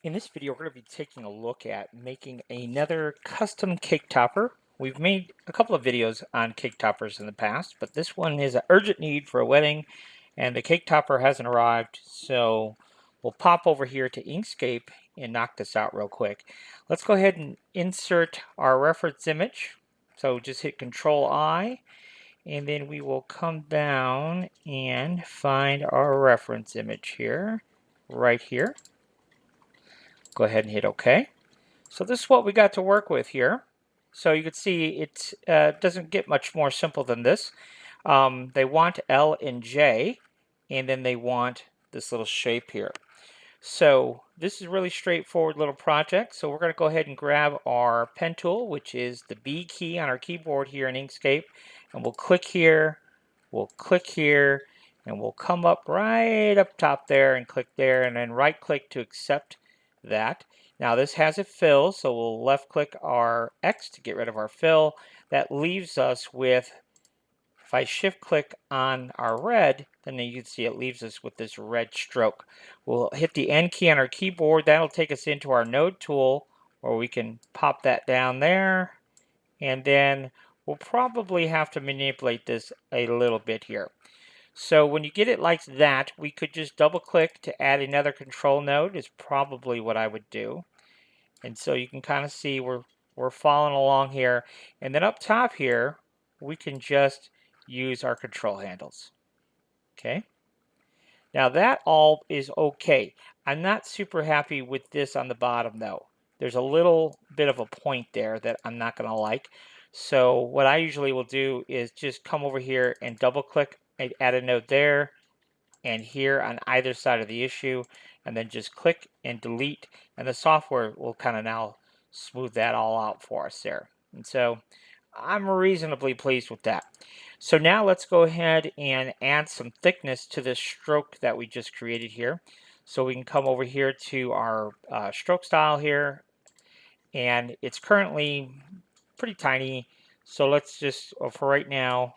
In this video, we're going to be taking a look at making another custom cake topper. We've made a couple of videos on cake toppers in the past, but this one is an urgent need for a wedding, and the cake topper hasn't arrived, so we'll pop over here to Inkscape and knock this out real quick. Let's go ahead and insert our reference image. So just hit Control I, and then we will come down and find our reference image here, right here. Go ahead and hit OK. So this is what we got to work with here. So you can see it doesn't get much more simple than this. They want L and J, and then they want this little shape here. So this is really straightforward little project. So we're going to go ahead and grab our pen tool, which is the B key on our keyboard here in Inkscape, and we'll click here, and we'll come up right up top there and click there, and then right click to accept that. Now this has a fill, so we'll left click our X to get rid of our fill. That leaves us with, if I shift click on our red, then you can see it leaves us with this red stroke. We'll hit the N key on our keyboard. That'll take us into our node tool where we can pop that down there. And then we'll probably have to manipulate this a little bit here. So when you get it like that, we could just double click to add another control node is probably what I would do. And so you can kind of see we're following along here. And then up top here, we can just use our control handles. Okay. Now that all is okay. I'm not super happy with this on the bottom though. There's a little bit of a point there that I'm not going to like. So what I usually will do is just come over here and double click and add a node there and here on either side of the issue, and then just click and delete, and the software will kind of now smooth that all out for us there. And so I'm reasonably pleased with that. So now let's go ahead and add some thickness to this stroke that we just created here. So we can come over here to our stroke style here, and it's currently pretty tiny. So let's just, for right now,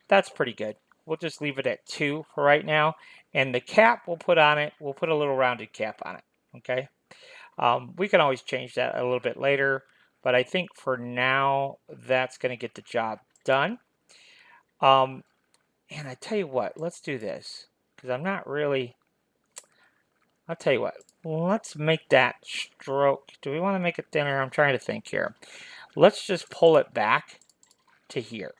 that's pretty good. We'll just leave it at 2 for right now. And the cap we'll put on it, we'll put a little rounded cap on it, okay? We can always change that a little bit later, but I think for now, that's gonna get the job done. And I tell you what, let's do this, because I'm not really, I'll tell you what, let's make that stroke. Do we wanna make it thinner? I'm trying to think here. Let's just pull it back to here,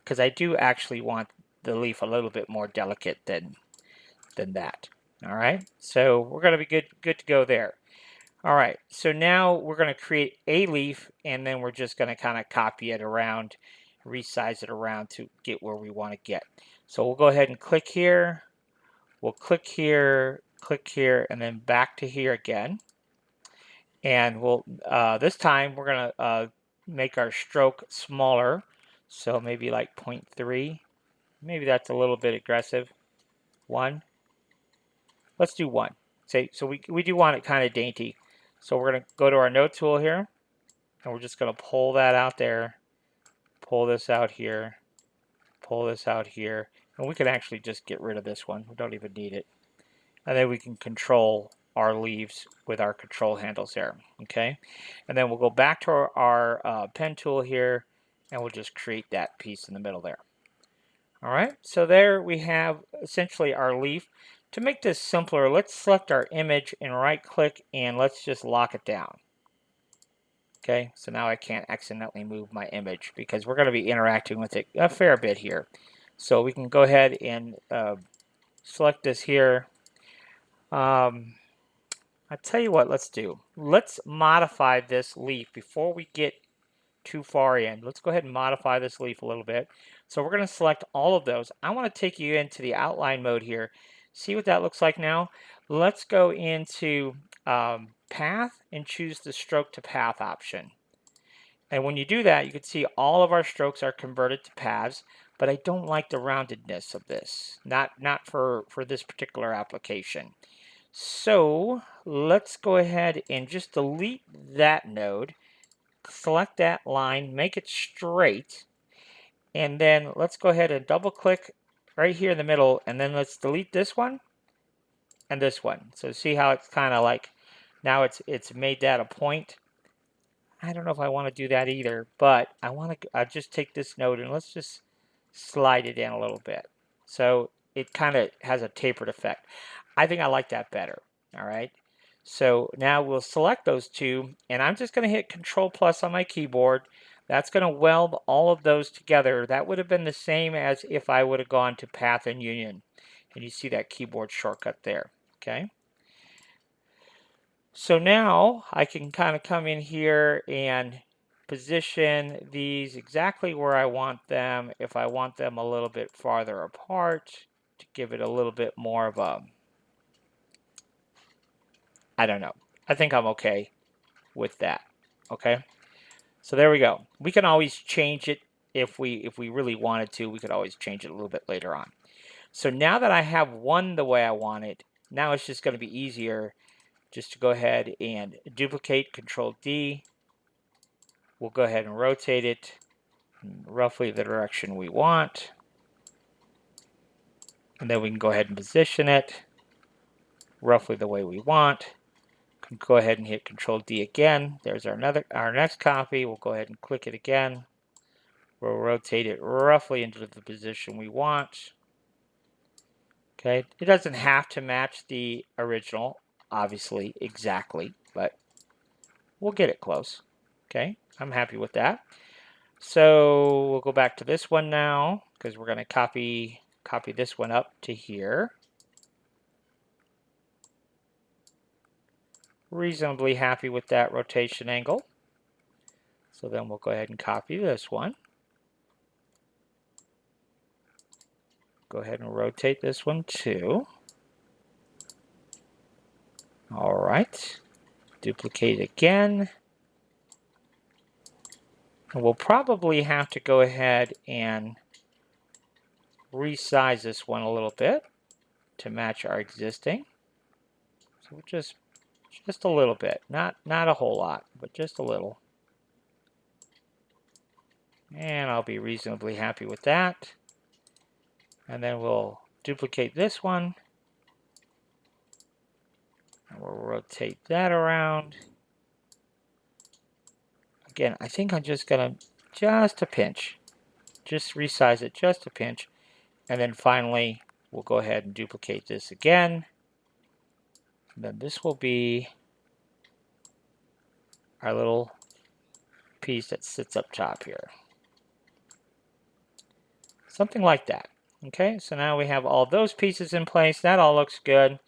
because I do actually want the leaf a little bit more delicate than that. All right, so we're going to be good to go there. All right, so now we're going to create a leaf, and then we're just going to kind of copy it around, resize it around to get where we want to get. So we'll go ahead and click here. We'll click here, and then back to here again. And we'll this time we're going to make our stroke smaller. So maybe like 0.3. Maybe that's a little bit aggressive. 1. Let's do 1. So we do want it kind of dainty. So we're going to go to our node tool here, and we're just going to pull that out there, pull this out here, pull this out here, and we can actually just get rid of this one. We don't even need it. And then we can control our leaves with our control handles there, okay? And then we'll go back to our pen tool here, and we'll just create that piece in the middle there. All right, so there we have essentially our leaf. To make this simpler, let's select our image and right click, and let's just lock it down. Okay, so now I can't accidentally move my image because we're going to be interacting with it a fair bit here. So we can go ahead and select this here. I tell you what, let's do. Let's modify this leaf before we get too far in. Let's go ahead and modify this leaf a little bit. So we're going to select all of those. I want to take you into the outline mode here. See what that looks like now? Let's go into path and choose the stroke to path option. And when you do that, you can see all of our strokes are converted to paths, but I don't like the roundedness of this, not for this particular application. So let's go ahead and just delete that node, select that line, make it straight, and then let's go ahead and double click right here in the middle, and then let's delete this one, and this one. So see how it's kind of like, now it's made that a point. I don't know if I want to do that either, but I'll just take this node and let's just slide it in a little bit. So it kind of has a tapered effect. I think I like that better. All right. So now we'll select those two, and I'm just going to hit Control plus on my keyboard. That's going to weld all of those together. That would have been the same as if I would have gone to Path and Union. And you see that keyboard shortcut there. Okay. So now I can kind of come in here and position these exactly where I want them. If I want them a little bit farther apart to give it a little bit more of a, I don't know. I think I'm okay with that. Okay. So there we go. We can always change it if we really wanted to. We could always change it a little bit later on. So now that I have one the way I want it, now it's just going to be easier just to go ahead and duplicate, Control D. We'll go ahead and rotate it in roughly the direction we want. And then we can go ahead and position it roughly the way we want. Go ahead and hit Control D again. There's our next copy. We'll go ahead and click it again. We'll rotate it roughly into the position we want. Okay, it doesn't have to match the original, obviously, exactly, but we'll get it close. Okay, I'm happy with that. So we'll go back to this one now, because we're going to copy this one up to here. Reasonably happy with that rotation angle. So then we'll go ahead and copy this one. Go ahead and rotate this one too. All right, duplicate again. And we'll probably have to go ahead and resize this one a little bit to match our existing. So just a little bit, not a whole lot, but just a little. And I'll be reasonably happy with that. And then we'll duplicate this one. And we'll rotate that around. Again, I think I'm just going to, just a pinch. Just resize it just a pinch. And then finally, we'll go ahead and duplicate this again. And then this will be our little piece that sits up top here. Something like that. Okay, so now we have all those pieces in place. That all looks good.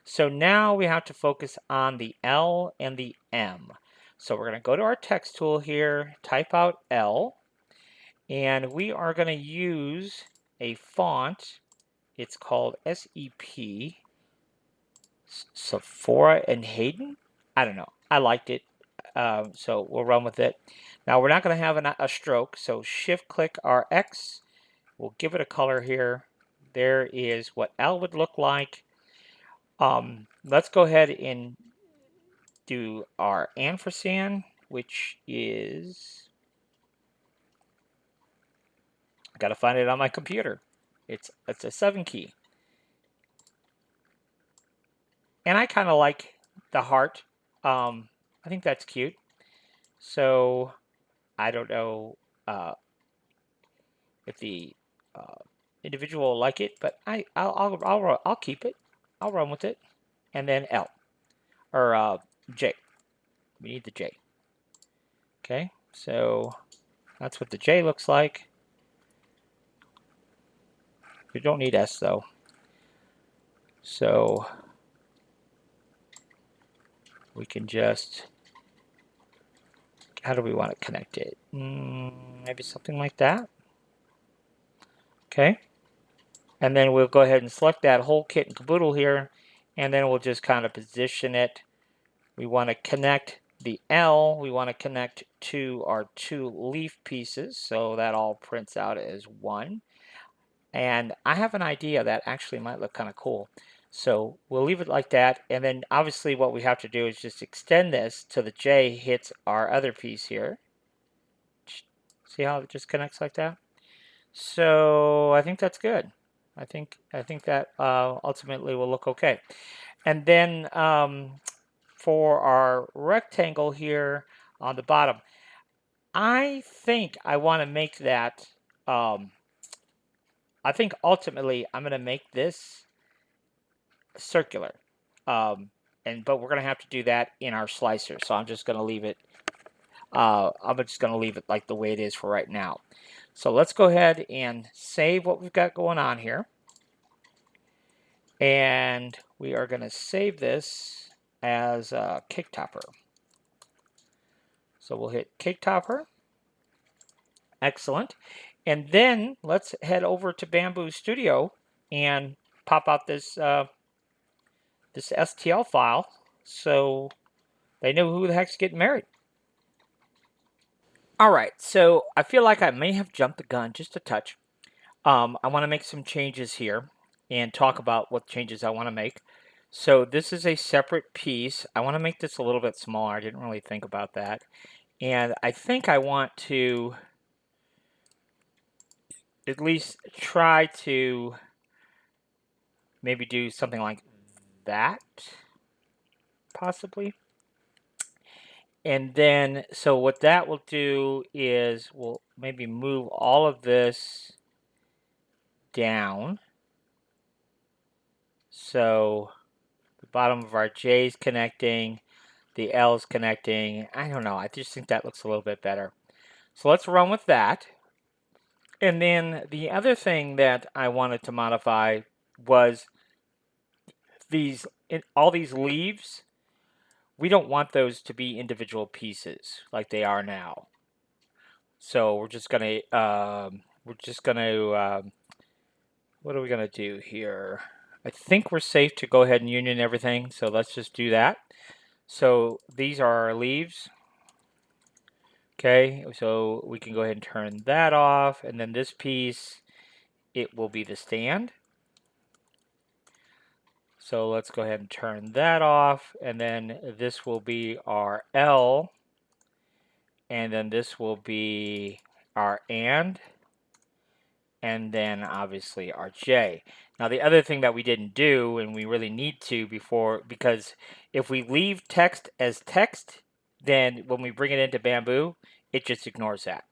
So now we have to focus on the L and the M. So we're going to go to our text tool here, type out L, and we are going to use a font. It's called SEP, Sephora and Hayden. I don't know. I liked it, so we'll run with it. Now we're not going to have a stroke, so shift-click our X. We'll give it a color here. There is what L would look like. Let's go ahead and do our ampersand, which is, I gotta find it on my computer. It's a 7 key. And I kind of like the heart. I think that's cute. So I don't know if the individual will like it, but I'll keep it. I'll run with it. And then L or J. We need the J. Okay, so that's what the J looks like. We don't need S though. So we can just, how do we want to connect it? Maybe something like that. Okay. And then we'll go ahead and select that whole kit and caboodle here, and then we'll just kind of position it. We want to connect the L, we want to connect to our 2 leaf pieces, so that all prints out as one. And I have an idea that actually might look kind of cool. So we'll leave it like that, and then obviously what we have to do is just extend this till the J hits our other piece here. See how it just connects like that? So I think that's good. I think that ultimately will look okay. And then for our rectangle here on the bottom, I think I want to make that. Um, I think ultimately I'm going to make this circular. Um, but we're going to have to do that in our slicer. So I'm just going to leave it. I'm just going to leave it like the way it is for right now. So let's go ahead and save what we've got going on here. And we are going to save this as a cake topper. So we'll hit cake topper. Excellent. And then let's head over to Bambu Studio and pop out this this STL file so they know who the heck's getting married. All right, so I feel like I may have jumped the gun just a touch. I want to make some changes here and talk about what changes I want to make. So this is a separate piece. I want to make this a little bit smaller. I didn't really think about that. And I think I want to at least try to maybe do something like that, possibly. And then, so what that will do is we'll maybe move all of this down. So the bottom of our J is connecting, the L is connecting. I don't know. I just think that looks a little bit better. So let's run with that. And then the other thing that I wanted to modify was all these leaves. We don't want those to be individual pieces like they are now. So we're just gonna what are we gonna do here? I think we're safe to go ahead and union everything. So let's just do that. So these are our leaves. Okay, so we can go ahead and turn that off, and then this piece, it will be the stand. So let's go ahead and turn that off, and then this will be our L, and then this will be our and then obviously our J. Now the other thing that we didn't do, and we really need to because if we leave text as text, then when we bring it into Bambu, it just ignores that.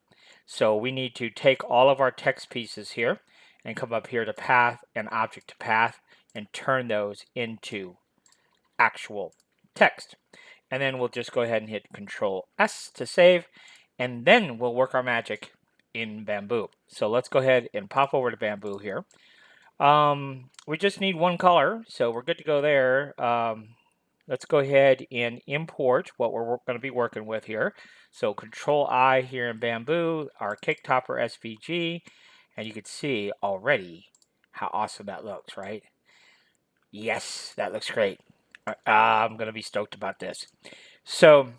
So we need to take all of our text pieces here and come up here to path and object to path and turn those into actual text. And then we'll just go ahead and hit Control S to save, and then we'll work our magic in Bambu. So let's go ahead and pop over to Bambu here. We just need one color, so we're good to go there. Let's go ahead and import what we're going to be working with here. So Control I here in Bambu, our cake topper SVG, and you can see already how awesome that looks, right? Yes, that looks great. I'm going to be stoked about this. So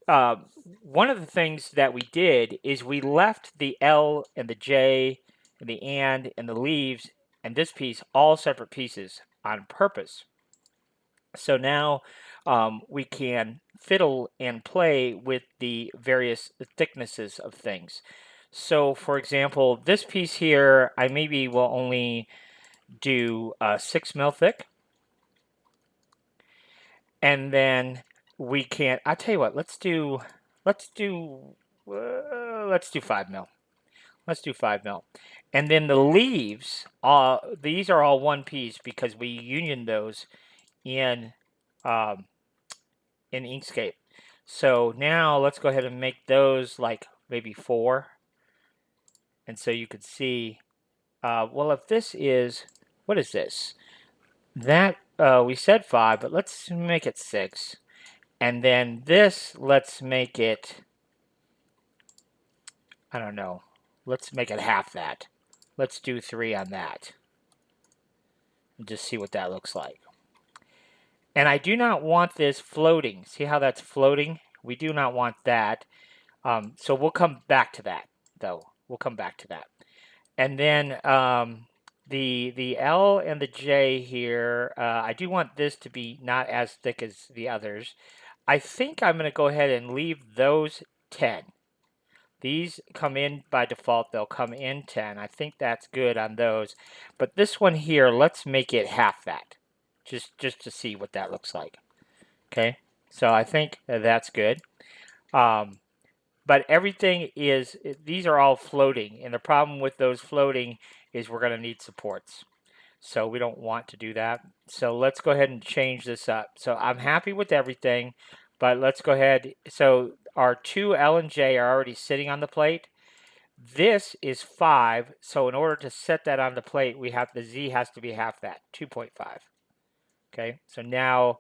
uh, one of the things that we did is we left the L and the J and the and the leaves and this piece all separate pieces on purpose. So now we can fiddle and play with the various thicknesses of things. So for example, this piece here, I maybe will only do 6 mil thick. And then we can, I'll tell you what, let's do 5 mil. Let's do 5 mil. And then the leaves, these are all one piece because we union those in um, Inkscape. So now let's go ahead and make those like maybe 4. And so you could see, well, if this is, what is this? That, we said 5, but let's make it 6. And then this, let's make it, I don't know, let's make it half that. Let's do 3 on that. And just see what that looks like. And I do not want this floating. See how that's floating? We do not want that. So we'll come back to that, though. We'll come back to that. And then the L and the J here, I do want this to be not as thick as the others. I think I'm going to go ahead and leave those 10. These come in by default, they'll come in 10. I think that's good on those. But this one here, let's make it half that. Just to see what that looks like. Okay, so I think that's good. But everything is, these are all floating, and the problem with those floating is we're going to need supports. So we don't want to do that. So let's go ahead and change this up. So I'm happy with everything, but let's go ahead. So our 2 L and J are already sitting on the plate. This is 5, so in order to set that on the plate, we have the Z has to be half that, 2.5. Okay, so now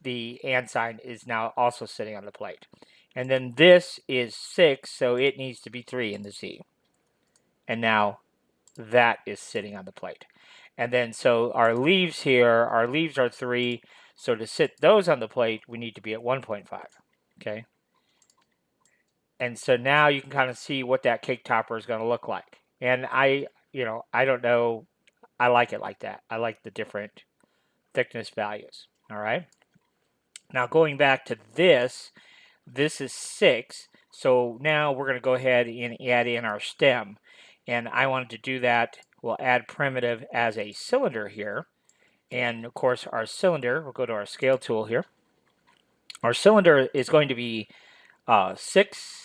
the and sign is now also sitting on the plate. And then this is 6, so it needs to be 3 in the Z. And now that is sitting on the plate. And then so our leaves here, our leaves are 3, so to sit those on the plate, we need to be at 1.5. Okay. And so now you can kind of see what that cake topper is going to look like. And I don't know, I like it like that. I like the different thickness values. All right. Now going back to this is 6. So now we're going to go ahead and add in our stem. And I wanted to do that. We'll add primitive as a cylinder here. And of course our cylinder, we'll go to our scale tool here. Our cylinder is going to be 6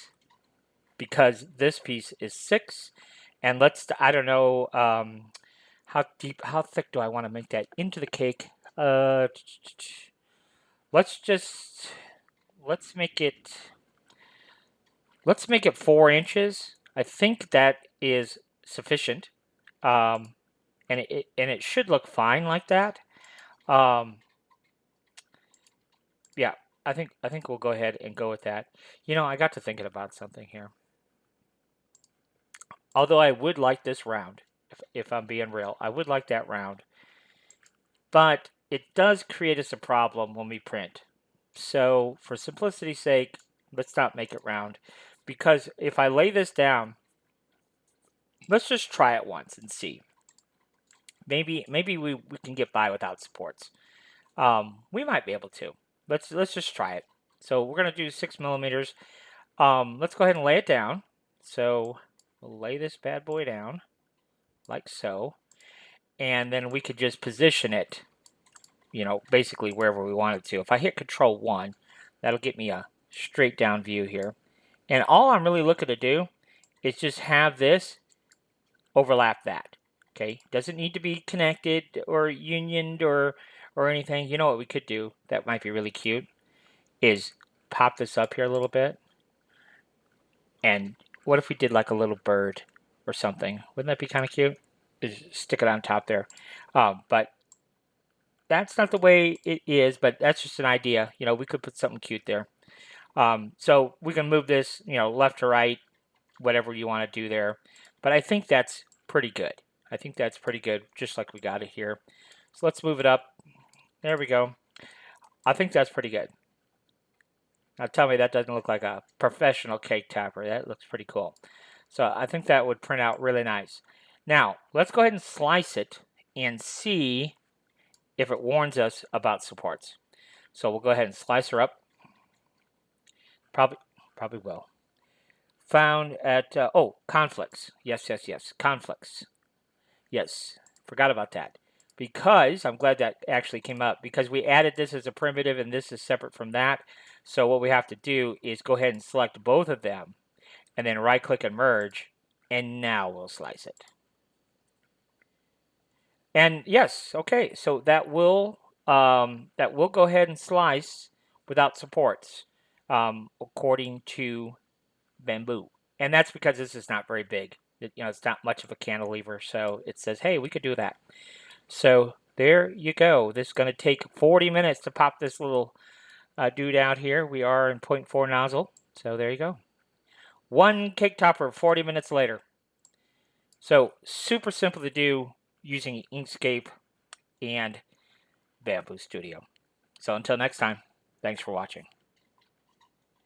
because this piece is 6. And I don't know, how thick do I want to make that into the cake? Let's make it 4 inches. I think that is sufficient, and it should look fine like that. Yeah, I think we'll go ahead and go with that. I got to thinking about something here. Although I would like this round, if I'm being real, I would like that round. But it does create us a problem when we print. So for simplicity's sake, let's not make it round. Because if I lay this down, let's just try it once and see. Maybe we can get by without supports. We might be able to. Let's just try it. So we're going to do 6 millimeters. Let's go ahead and lay it down. So we'll lay this bad boy down like so. And then we could just position it, basically wherever we want it to. If I hit Control 1, that'll get me a straight down view here. And all I'm really looking to do is just have this overlap that. Okay, doesn't need to be connected or unioned or anything. You know what we could do that might be really cute is pop this up here a little bit. And what if we did like a little bird or something? Wouldn't that be kind of cute? Just stick it on top there. But that's not the way it is, but that's just an idea. We could put something cute there. So we can move this, left to right, whatever you want to do there. But I think that's pretty good. I think that's pretty good, just like we got it here. So let's move it up. There we go. I think that's pretty good. Now tell me that doesn't look like a professional cake topper. That looks pretty cool. So I think that would print out really nice. Now, let's go ahead and slice it and see if it warns us about supports. So we'll go ahead and slice her up. Probably will. Found at, conflicts. Yes, conflicts. Yes, forgot about that. Because, I'm glad that actually came up, because we added this as a primitive and this is separate from that. So what we have to do is go ahead and select both of them and then right click and merge, and now we'll slice it. And yes, okay, so that will go ahead and slice without supports, according to Bambu. And that's because this is not very big. It's not much of a cantilever, so it says, hey, we could do that. So there you go. This is going to take 40 minutes to pop this little dude out here. We are in 0.4 nozzle, so there you go. One cake topper 40 minutes later. So super simple to do using InkScape and Bambu Studio. So until next time, thanks for watching.